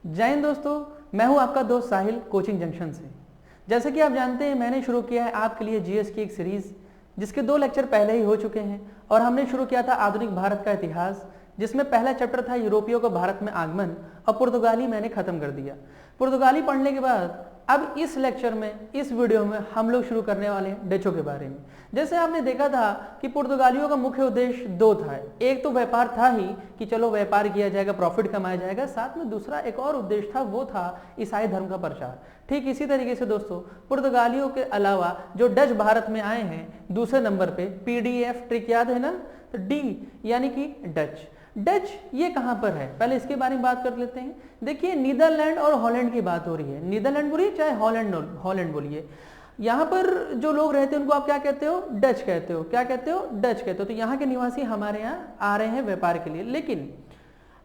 जय हिंद दोस्तों, मैं हूं आपका दोस्त साहिल कोचिंग जंक्शन से। जैसे कि आप जानते हैं, मैंने शुरू किया है आपके लिए जीएस की एक सीरीज जिसके 2 लेक्चर पहले ही हो चुके हैं और हमने शुरू किया था आधुनिक भारत का इतिहास, जिसमें पहला चैप्टर था यूरोपियों का भारत में आगमन और पुर्तगाली मैंने खत्म कर दिया। पुर्तगाली पढ़ने के बाद अब इस लेक्चर में, इस वीडियो में हम लोग शुरू करने वाले हैं डचों के बारे में। जैसे आपने देखा था कि पुर्तगालियों का मुख्य उद्देश्य 2 था। एक तो व्यापार था ही कि चलो व्यापार किया जाएगा, प्रॉफिट कमाया जाएगा, साथ में दूसरा एक और उद्देश्य था, वो था ईसाई धर्म का प्रचार। ठीक इसी तरीके से दोस्तों, पुर्तगालियों के अलावा जो डच भारत में आए हैं दूसरे नंबर पे, पीडीएफ ट्रिक याद है ना, तो डी यानी कि डच। डच ये कहां पर है, पहले इसके बारे में बात कर लेते हैं। देखिए, नीदरलैंड और हॉलैंड की बात हो रही है। नीदरलैंड बोलिए चाहे हॉलैंड बोलिए, यहाँ पर जो लोग रहते हैं उनको आप क्या कहते हो, डच कहते हो। क्या कहते हो, डच कहते हो। तो यहाँ के निवासी हमारे यहाँ आ रहे हैं व्यापार के लिए। लेकिन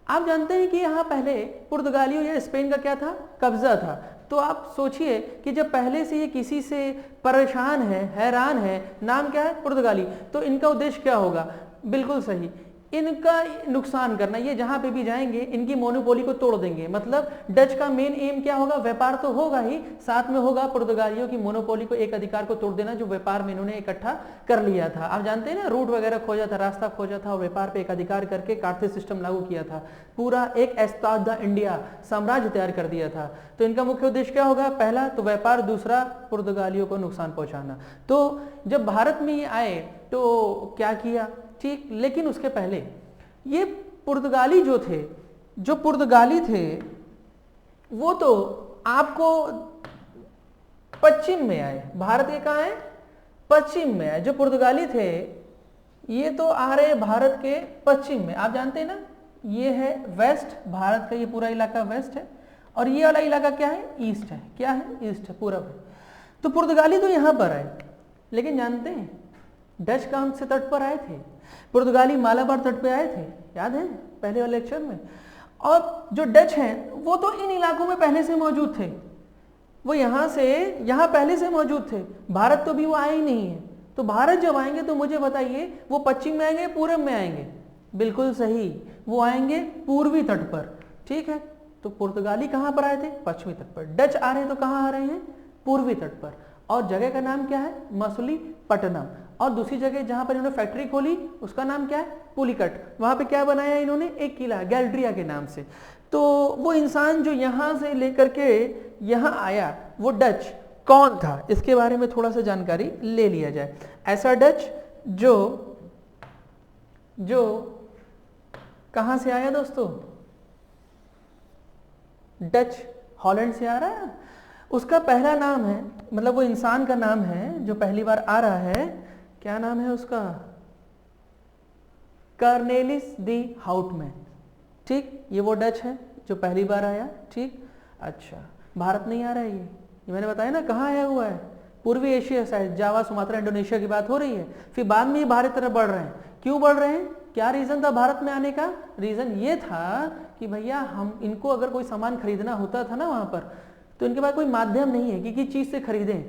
आप जानते हैं कि यहाँ पहले पुर्तगालियों या स्पेन का क्या था, कब्जा था। तो आप सोचिए कि जब पहले से ये किसी से परेशान है, हैरान है, नाम क्या है, पुर्तगाली, तो इनका उद्देश्य क्या होगा, बिल्कुल सही, इनका नुकसान करना। ये जहां पे भी जाएंगे इनकी मोनोपोली को तोड़ देंगे। मतलब डच का मेन एम क्या होगा, व्यापार तो होगा ही, साथ में होगा पुर्तगालियों की मोनोपोली को, एक अधिकार को तोड़ देना जो व्यापार में इन्होंने इकट्ठा कर लिया था। आप जानते हैं ना, रूट वगैरह खोजा था, रास्ता खोजा था और व्यापार पे एक अधिकार करके कार्थेज सिस्टम लागू किया था। पूरा एक एस्ताद द इंडिया साम्राज्य तैयार कर दिया था। तो इनका मुख्य उद्देश्य क्या होगा, पहला तो व्यापार, दूसरा पुर्तगालियों को नुकसान पहुंचाना। तो जब भारत में ये आए तो क्या किया, ठीक, लेकिन उसके पहले ये पुर्तगाली जो पुर्तगाली थे वो तो आपको पश्चिम में आए, भारत के कहां है, पश्चिम में आए। जो पुर्तगाली थे ये तो आ रहे भारत के पश्चिम में। आप जानते हैं ना, ये है वेस्ट, भारत का ये पूरा इलाका वेस्ट है और ये वाला इलाका क्या है, ईस्ट है। क्या है, ईस्ट है, पूरब है। तो पुर्तगाली तो यहां पर आए, लेकिन जानते हैं डच कौन से तट पर आए थे, पुर्तगाली मालाबार तट पे आए थे, याद है पहले वाले लेक्चर में। और जो डच हैं वो तो इन इलाकों में पहले से मौजूद थे, वो यहां से यहां पहले से मौजूद थे। भारत तो भी वो आए ही नहीं है। तो भारत जब आएंगे तो मुझे बताइए, वो पश्चिम में आएंगे, पूर्व में आएंगे, बिल्कुल सही, वो आएंगे पूर्वी तट पर। ठीक है, तो पुर्तगाली कहां पर आए थे, पश्चिमी तट पर। डच आ रहे हैं तो कहां आ रहे हैं, पूर्वी तट पर। और जगह का नाम क्या है, मसूलीपट्टनम। और दूसरी जगह जहां पर इन्होंने फैक्ट्री खोली उसका नाम क्या है, पुलिकट। वहां पे क्या बनाया इन्होंने, एक किला, गैल्ड्रिया के नाम से। तो वो इंसान जो यहां से लेकर के यहां आया वो डच कौन था, इसके बारे में थोड़ा सा जानकारी ले लिया जाए। ऐसा डच जो कहां से आया दोस्तों, डच हॉलैंड से आ रहा है। उसका पहला नाम है, मतलब वो इंसान का नाम है जो पहली बार आ रहा है, क्या नाम है उसका, कर्नेलिस दी हाउटमैन। ठीक, ये वो डच है जो पहली बार आया। ठीक, अच्छा, भारत नहीं आ रहा है ये मैंने बताया ना कहाँ आया हुआ है, पूर्वी एशिया साइड, जावा, सुमात्रा, इंडोनेशिया की बात हो रही है। फिर बाद में ये भारत तरफ बढ़ रहे हैं। क्यों बढ़ रहे हैं, क्या रीजन था भारत में आने का, रीजन ये था कि भैया हम इनको अगर कोई सामान खरीदना होता था ना वहां पर, तो इनके पास कोई माध्यम नहीं है कि किस चीज से खरीदें।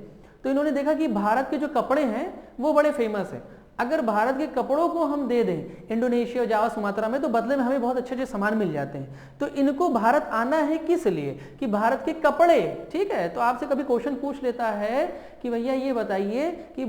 तो इन्होंने देखा कि भारत के जो कपड़े हैं वो बड़े फेमस है, अगर भारत के कपड़ों को हम दे दें इंडोनेशिया, जावा, सुमात्रा में, तो बदले में हमें बहुत अच्छे अच्छे सामान मिल जाते हैं। तो इनको भारत आना है किस लिए, कि भारत के कपड़े। ठीक है, तो आपसे कभी क्वेश्चन पूछ लेता है कि भैया ये बताइए कि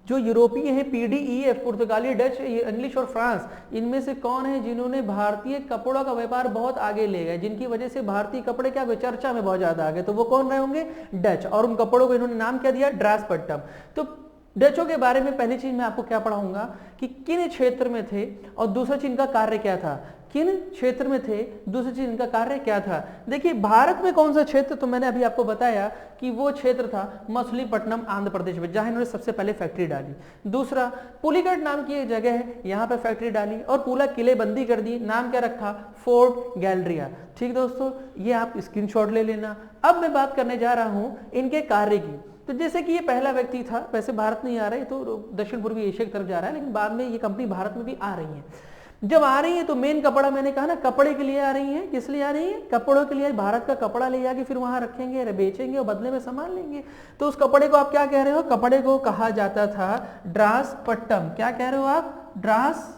जो यूरोपीय हैं, पीडीईएफ, पुर्तगाली, डच, इंग्लिश और फ्रांस, इनमें से कौन है जिन्होंने भारतीय कपड़ों का व्यापार बहुत आगे ले गए, जिनकी वजह से भारतीय कपड़े क्या चर्चा में बहुत ज्यादा आ गए, तो वो कौन रहे होंगे, डच। और उन कपड़ों को इन्होंने नाम क्या दिया, ड्रासपट्टम। तो डचों के बारे में पहली चीज मैं आपको क्या पढ़ाऊंगा कि किन क्षेत्र में थे और दूसरा चीज इनका कार्य क्या था, किन क्षेत्र में थे, दूसरी चीज इनका कार्य क्या था। देखिए, भारत में कौन सा क्षेत्र, तो मैंने अभी आपको बताया कि वो क्षेत्र था मछलीपट्टनम, आंध्र प्रदेश में, जहां इन्होंने सबसे पहले फैक्ट्री डाली। दूसरा, पुलिकट नाम की एक जगह है, यहाँ पे फैक्ट्री डाली और पूरा किलेबंदी कर दी। नाम क्या रखा, फोर्ट गैलरिया। ठीक दोस्तों, ये आप स्क्रीनशॉट ले लेना। अब मैं बात करने जा रहा हूं इनके कार्य की। तो जैसे कि ये पहला व्यक्ति था, वैसे भारत नहीं आ रहा है, तो दक्षिण पूर्वी एशिया की तरफ जा रहा है, लेकिन बाद में ये कंपनी भारत में भी आ रही है। जब आ रही है तो मेन कपड़ा, मैंने कहा ना, कपड़े के लिए आ रही है। किस लिए आ रही है, कपड़ों के लिए। भारत का कपड़ा ले जाके फिर वहां रखेंगे, बेचेंगे और बदले में सामान लेंगे। तो उस कपड़े को आप क्या कह रहे हो, कपड़े को कहा जाता था ड्रासपट्टम। क्या कह रहे हो आप, ड्रासपट्टम।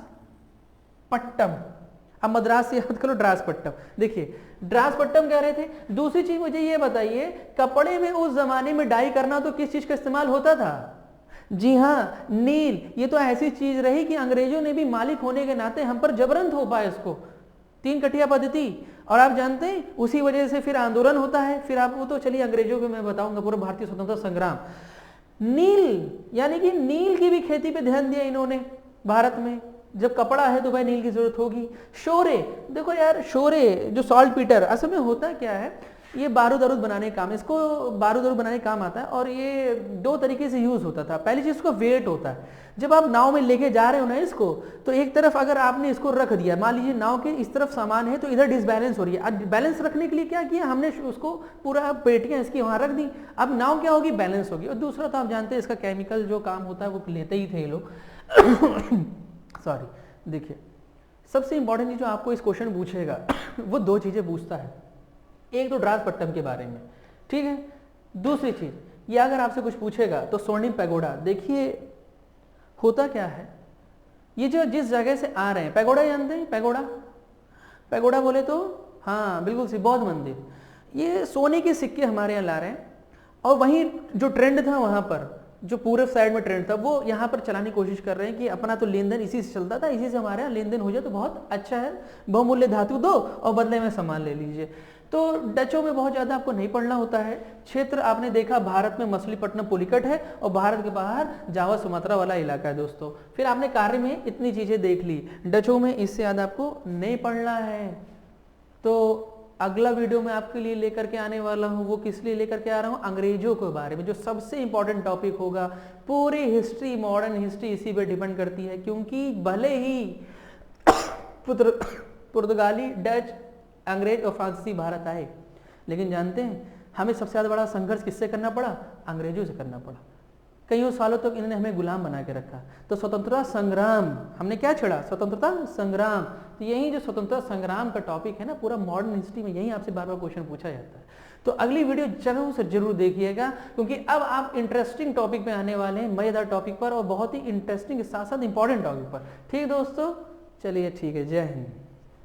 अब मद्रास से याद करो ड्रासपट्टम। देखिए ड्रासपट्टम कह रहे थे। दूसरी चीज मुझे ये बताइए, कपड़े में उस जमाने में डाई करना तो किस चीज का इस्तेमाल होता था? जी हाँ, नील। ये तो ऐसी चीज रही कि अंग्रेजों ने भी मालिक होने के नाते हम पर जबरन थोपा इसको, 3 कटिया पद्धति। और आप जानते हैं उसी वजह से फिर आंदोलन होता है। फिर आप वो तो चलिए अंग्रेजों को मैं बताऊंगा, पूरा भारतीय स्वतंत्रता संग्राम। नील यानी कि नील की भी खेती पे ध्यान दिया इन्होंने भारत में। जब कपड़ा है तो भाई नील की जरूरत होगी। शोरे, देखो यार शोरे जो सॉल्ट पीटर, असल में होता क्या है, ये बारूद अरूद बनाने काम, इसको बारूद अरूद बनाने काम आता है। और ये 2 तरीके से यूज होता था। पहली चीज इसका वेट होता है। जब आप नाव में लेके जा रहे हो ना इसको, तो एक तरफ अगर आपने इसको रख दिया, मान लीजिए नाव के इस तरफ सामान है तो इधर डिसबैलेंस हो रही है। अब बैलेंस रखने के लिए क्या किया हमने, उसको पूरा पेटियां इसकी वहां रख दी। अब नाव क्या होगी, बैलेंस होगी। और दूसरा तो आप जानते हैं इसका केमिकल जो काम होता है वो लेते ही थे ये लोग। सॉरी, देखिए सबसे इंपॉर्टेंट चीज जो आपको इस क्वेश्चन पूछेगा वो 2 चीजें पूछता है। एक तो ड्रासपट्टम के बारे में, ठीक है। दूसरी चीज ये अगर आपसे कुछ पूछेगा तो स्वर्णिम पैगोडा। देखिए होता क्या है, ये जो जिस जगह से आ रहे हैं, पैगोडा जानते हैं? पैगोडा, पैगोडा बोले तो हाँ बिल्कुल सी, बौद्ध मंदिर। ये सोने के सिक्के हमारे यहाँ ला रहे हैं। और वहीं जो ट्रेंड था वहां पर, जो पूर्व साइड में ट्रेंड था, वो यहाँ पर चलाने की कोशिश कर रहे हैं कि अपना तो लेन देन इसी से चलता था, इसी से हमारे यहाँ लेन देन हो जाए तो बहुत अच्छा है, बहुमूल्य धातु दो और बदले में सामान ले लीजिए। तो डचों में बहुत ज्यादा आपको नहीं पढ़ना होता है। क्षेत्र आपने देखा भारत में मछलीपट्टनम पुलिकट है और भारत के बाहर जावा सुमात्रा वाला इलाका है दोस्तों। फिर आपने कार्य में इतनी चीजें देख ली, डचों में इससे ज्यादा आपको नहीं पढ़ना है। तो अगला वीडियो मैं आपके लिए लेकर के आने वाला हूं, वो किस लिए लेकर के आ रहा हूं, अंग्रेजों के बारे में, जो सबसे इंपॉर्टेंट टॉपिक होगा। पूरी हिस्ट्री, मॉडर्न हिस्ट्री इसी पे डिपेंड करती है। क्योंकि भले ही पुर्तगाली, डच, अंग्रेज और फ्रांसीसी भारत आए, लेकिन जानते हैं हमें सबसे ज्यादा बड़ा संघर्ष किससे करना पड़ा? अंग्रेजों से करना पड़ा। कईयों सालों तक इन्होंने हमें गुलाम बना के रखा। तो स्वतंत्रता संग्राम हमने क्या छेड़ा? स्वतंत्रता संग्राम। तो यही जो स्वतंत्रता संग्राम का टॉपिक है ना, पूरा मॉडर्न हिस्ट्री में यही आपसे बार बार क्वेश्चन पूछा जाता है। तो अगली वीडियो जरूर से जरूर देखिएगा, क्योंकि अब आप इंटरेस्टिंग टॉपिक पे आने वाले हैं, मजेदार टॉपिक पर और बहुत ही इंटरेस्टिंग साथ साथ इंपॉर्टेंट टॉपिक पर। ठीक दोस्तों, चलिए ठीक है, जय हिंद।